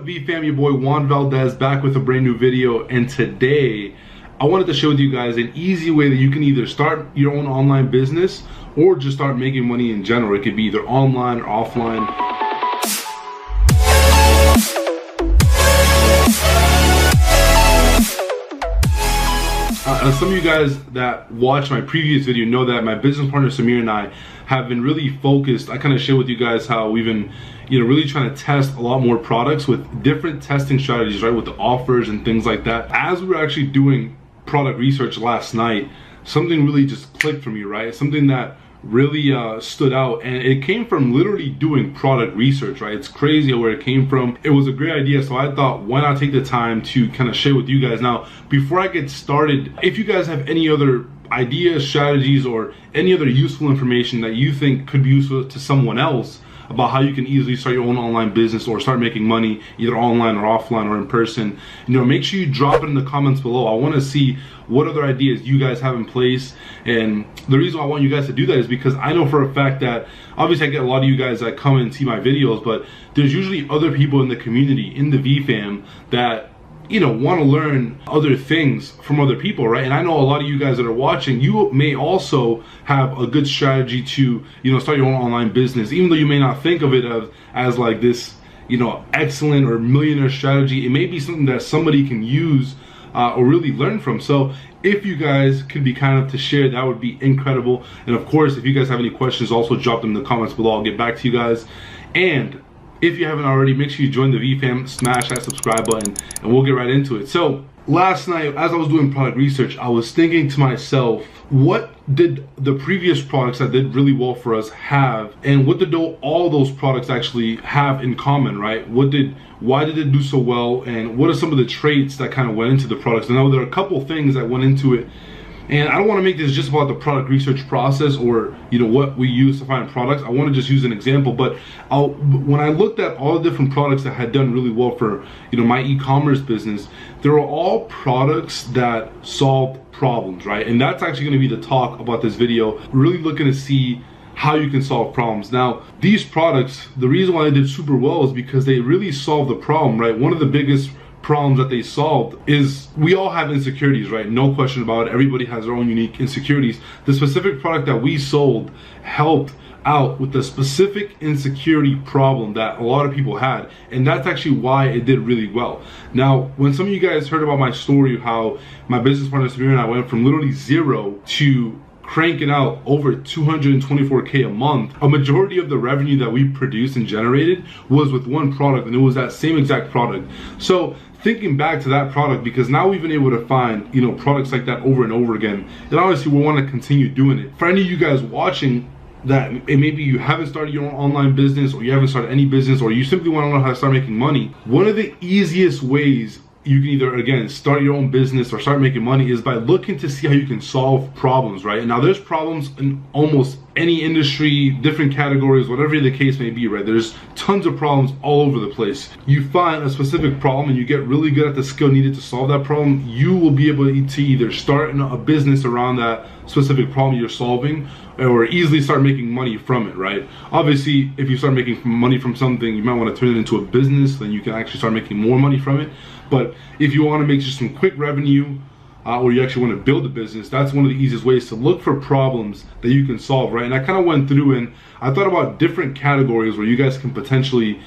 up, V fam? Your boy Juan Valdez back with a brand new video, and today I wanted to share with you guys an easy way that you can either start your own online business or just start making money in general. It could be either online or offline. Some of you guys that watched my previous video know that my business partner Samir and I have been really focused. I kind of share with you guys how we've been, really trying to test a lot more products with different testing strategies, right? With the offers and things like that. As we were actually doing product research last night, something really just clicked for me, right? Something that really stood out, and it came from literally doing product research, right? It's crazy where it came from. It was a great idea, so I thought, why not take the time to kind of share with you guys. Now, before I get started, if you guys have any other ideas, strategies, or any other useful information that you think could be useful to someone else about how you can easily start your own online business or start making money either online or offline or in person, make sure you drop it in the comments below. I want to see what other ideas you guys have in place. And the reason I want you guys to do that is because I know for a fact that obviously I get a lot of you guys that come and see my videos, but there's usually other people in the community, in the VFam, that want to learn other things from other people, right? And I know a lot of you guys that are watching, you may also have a good strategy to start your own online business, even though you may not think of it as like this excellent or millionaire strategy. It may be something that somebody can use or really learn from. So if you guys could be kind enough to share, that would be incredible. And of course, if you guys have any questions, also drop them in the comments below. I'll get back to you guys. And if you haven't already, make sure you join the VFam, smash that subscribe button, and we'll get right into it. So last night, as I was doing product research, I was thinking to myself, what did the previous products that did really well for us have, and what did all those products actually have in common, right? Why did it do so well, and what are some of the traits that kind of went into the products? And I know there are a couple things that went into it. And I don't want to make this just about the product research process or what we use to find products. I want to just use an example. But when I looked at all the different products that had done really well for my e-commerce business, they were all products that solved problems, right? And that's actually going to be the talk about this video. Really looking to see how you can solve problems. Now, these products, the reason why they did super well is because they really solved the problem, right? One of the biggest problems that they solved is we all have insecurities, right? No question about it. Everybody has their own unique insecurities. The specific product that we sold helped out with the specific insecurity problem that a lot of people had, and that's actually why it did really well. Now, when some of you guys heard about my story, how my business partner Samir and I went from literally zero to cranking out over 224K a month, a majority of the revenue that we produced and generated was with one product, and it was that same exact product. So thinking back to that product, because now we've been able to find products like that over and over again, and obviously we want to continue doing it. For any of you guys watching that maybe you haven't started your own online business, or you haven't started any business, or you simply want to know how to start making money, one of the easiest ways you can either, again, start your own business or start making money is by looking to see how you can solve problems, right? And now there's problems in almost any industry, different categories, whatever the case may be, right? There's tons of problems all over the place. You find a specific problem and you get really good at the skill needed to solve that problem, you will be able to either start a business around that specific problem you're solving, or easily start making money from it, right? Obviously, if you start making money from something, you might want to turn it into a business, then you can actually start making more money from it. But if you want to make just some quick revenue, or you actually want to build a business, that's one of the easiest ways to look for problems that you can solve, right? And I kind of went through and I thought about different categories where you guys can potentially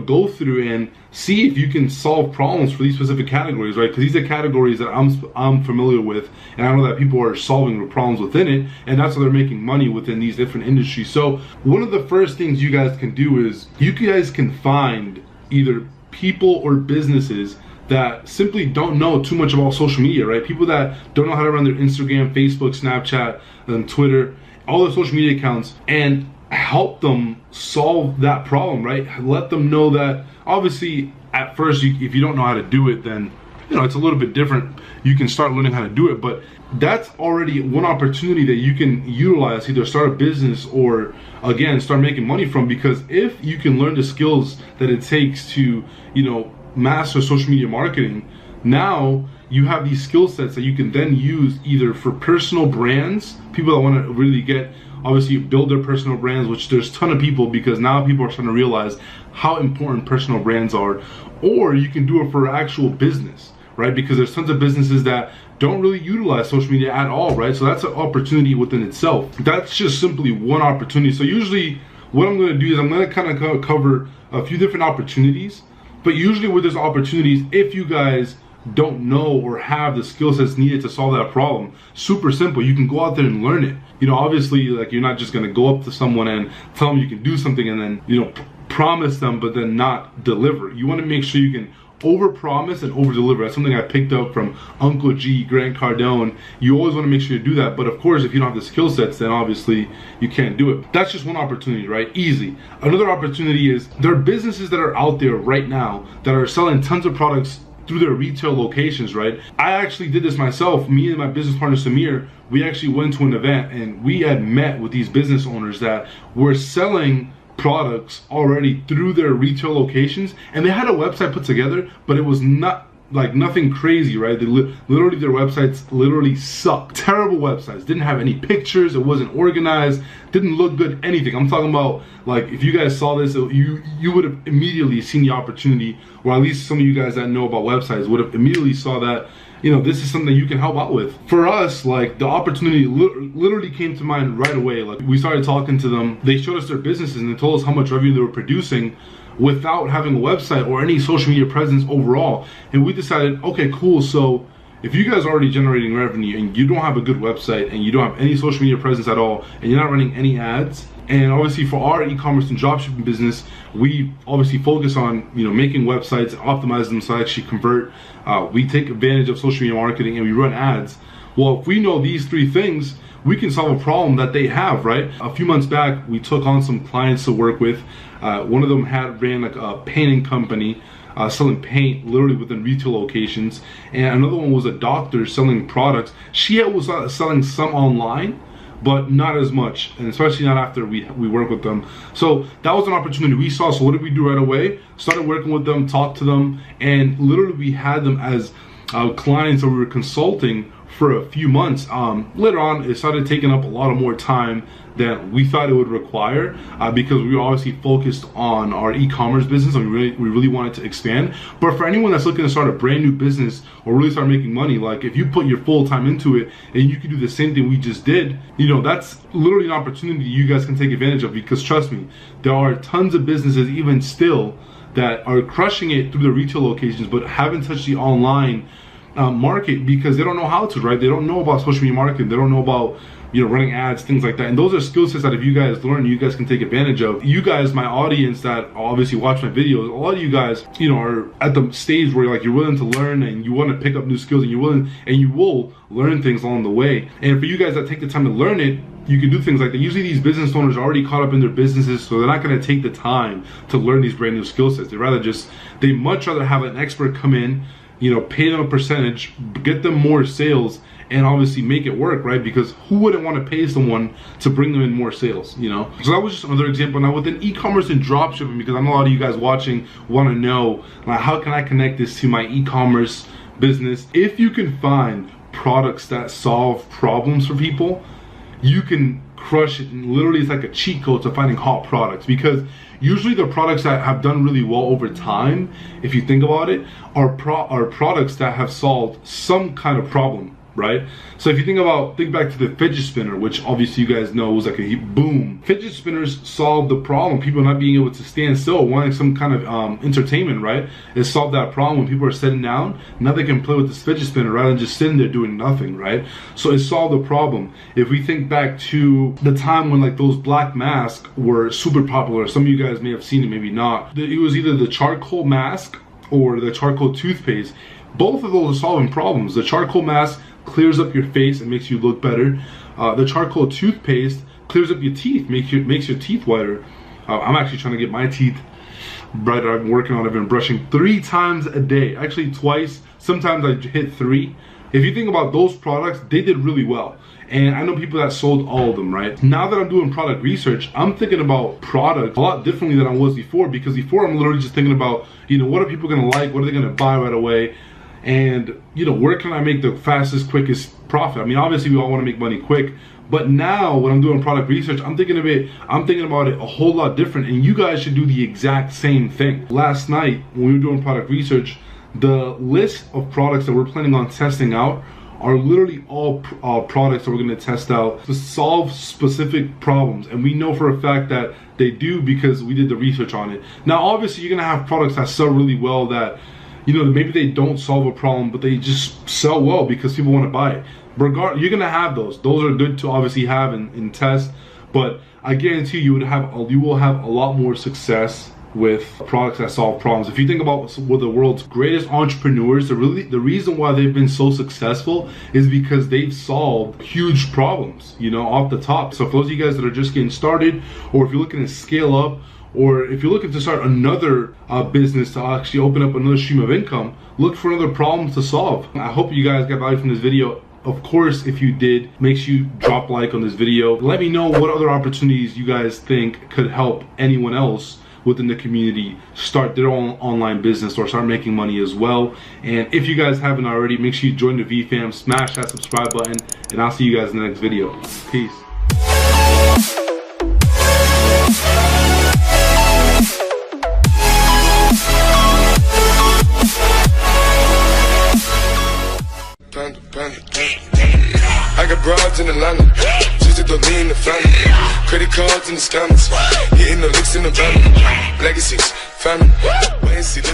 go through and see if you can solve problems for these specific categories, right? Because these are categories that I'm familiar with, and I know that people are solving the problems within it, and that's how they're making money within these different industries. So one of the first things you guys can do is you guys can find either people or businesses that simply don't know too much about social media, right? People that don't know how to run their Instagram, Facebook, Snapchat, and Twitter, all their social media accounts, and help them solve that problem, right? Let them know that obviously at first, if you don't know how to do it, then it's a little bit different. You can start learning how to do it, but that's already one opportunity that you can utilize, either start a business or again start making money from. Because if you can learn the skills that it takes to master social media marketing, now you have these skill sets that you can then use either for personal brands, people that want to really get, obviously build their personal brands, which there's a ton of people, because now people are starting to realize how important personal brands are, or you can do it for actual business, right? Because there's tons of businesses that don't really utilize social media at all, right? So that's an opportunity within itself. That's just simply one opportunity. So usually what I'm gonna do is I'm gonna kind of cover a few different opportunities, but usually with those opportunities, if you guys don't know or have the skill sets needed to solve that problem, super simple, you can go out there and learn it. You know, obviously, like, you're not just gonna go up to someone and tell them you can do something and then, you know, promise them but then not deliver. You want to make sure you can over-promise and over-deliver. That's something I picked up from Uncle G, Grant Cardone. You always want to make sure you do that, but of course if you don't have the skill sets, then obviously you can't do it. That's just one opportunity, right? Easy. Another opportunity is there are businesses that are out there right now that are selling tons of products through their retail locations, right? I actually did this myself. Me and my business partner Samir, we actually went to an event and we had met with these business owners that were selling products already through their retail locations, and they had a website put together, but it was not like nothing crazy, right? They literally, their websites literally sucked. Terrible websites, didn't have any pictures, it wasn't organized, didn't look good, anything. I'm talking about, like, if you guys saw this, you would have immediately seen the opportunity, or at least some of you guys that know about websites would have immediately saw that, you know, this is something you can help out with. For us, like, the opportunity literally came to mind right away. Like, we started talking to them, they showed us their businesses and they told us how much revenue they were producing without having a website or any social media presence overall. And we decided, okay, cool, so if you guys are already generating revenue and you don't have a good website and you don't have any social media presence at all and you're not running any ads, and obviously for our e-commerce and dropshipping business, we obviously focus on, you know, making websites, optimize them so they actually convert. We take advantage of social media marketing and we run ads. Well, if we know these three things, we can solve a problem that they have, right? A few months back, we took on some clients to work with. One of them ran like a painting company, selling paint literally within retail locations, and another one was a doctor selling products. She was selling some online, but not as much, and especially not after we work with them. So that was an opportunity we saw. So what did we do right away? Started working with them, talked to them, and literally we had them as clients that we were consulting for a few months. Later on, it started taking up a lot of more time than we thought it would require, because we were obviously focused on our e-commerce business and we really wanted to expand. But for anyone that's looking to start a brand new business or really start making money, like, if you put your full time into it and you can do the same thing we just did, you know, that's literally an opportunity you guys can take advantage of. Because trust me, there are tons of businesses even still that are crushing it through the retail locations but haven't touched the online market because they don't know how to, right? They don't know about social media marketing, they don't know about, you know, running ads, things like that. And those are skill sets that if you guys learn, you guys can take advantage of. You guys, my audience that obviously watch my videos, a lot of you guys, you know, are at the stage where, like, you're willing to learn and you want to pick up new skills, and you will learn things along the way. And for you guys that take the time to learn it, you can do things like that. Usually these business owners are already caught up in their businesses, so they're not going to take the time to learn these brand new skill sets. They much rather have an expert come in, you know, pay them a percentage, get them more sales, and obviously make it work, right? Because who wouldn't want to pay someone to bring them in more sales, you know? So that was just another example. Now within e-commerce and dropshipping, because I know a lot of you guys watching want to know, like, how can I connect this to my e-commerce business? If you can find products that solve problems for people, you can crush it. And literally it's like a cheat code to finding hot products, because usually the products that have done really well over time, if you think about it, are products that have solved some kind of problem, right? So if you think back to the fidget spinner, which obviously you guys know was like a boom. Fidget spinners solved the problem, people not being able to stand still, wanting some kind of entertainment, right? It solved that problem when people are sitting down. Now they can play with this fidget spinner rather than just sitting there doing nothing, right? So it solved the problem. If we think back to the time when, like, those black masks were super popular, some of you guys may have seen it, maybe not. It was either the charcoal mask or the charcoal toothpaste. Both of those are solving problems. The charcoal mask clears up your face and makes you look better. The charcoal toothpaste clears up your teeth, makes your teeth whiter. I'm actually trying to get my teeth brighter. I've been brushing 3 times a day, actually twice. Sometimes I hit 3. If you think about those products, they did really well. And I know people that sold all of them, right? Now that I'm doing product research, I'm thinking about products a lot differently than I was before, because before I'm literally just thinking about, you know, what are people gonna like? What are they gonna buy right away? and you know, where can I make the fastest, quickest profit? I mean, obviously we all want to make money quick, but now when I'm doing product research, I'm thinking about it a whole lot different, and you guys should do the exact same thing. Last night when we were doing product research, the list of products that we're planning on testing out are literally all products that we're going to test out to solve specific problems, and we know for a fact that they do because we did the research on it. Now obviously you're going to have products that sell really well that, you know, maybe they don't solve a problem, but they just sell well because people want to buy it. You're going to have those. Those are good to obviously have in test, but I guarantee you will have a lot more success with products that solve problems. If you think about what the world's greatest entrepreneurs, the reason why they've been so successful is because they've solved huge problems, you know, off the top. So for those of you guys that are just getting started, or if you're looking to scale up, or if you're looking to start another business to actually open up another stream of income, look for another problem to solve. I hope you guys got value from this video. Of course, if you did, make sure you drop a like on this video. Let me know what other opportunities you guys think could help anyone else within the community start their own online business or start making money as well. And if you guys haven't already, make sure you join the VFam, smash that subscribe button, and I'll see you guys in the next video. Peace. I got broads in Atlanta, just to lean the family. Credit cards in the scammers, hitting the licks in the van. Legacies, family, wait and see.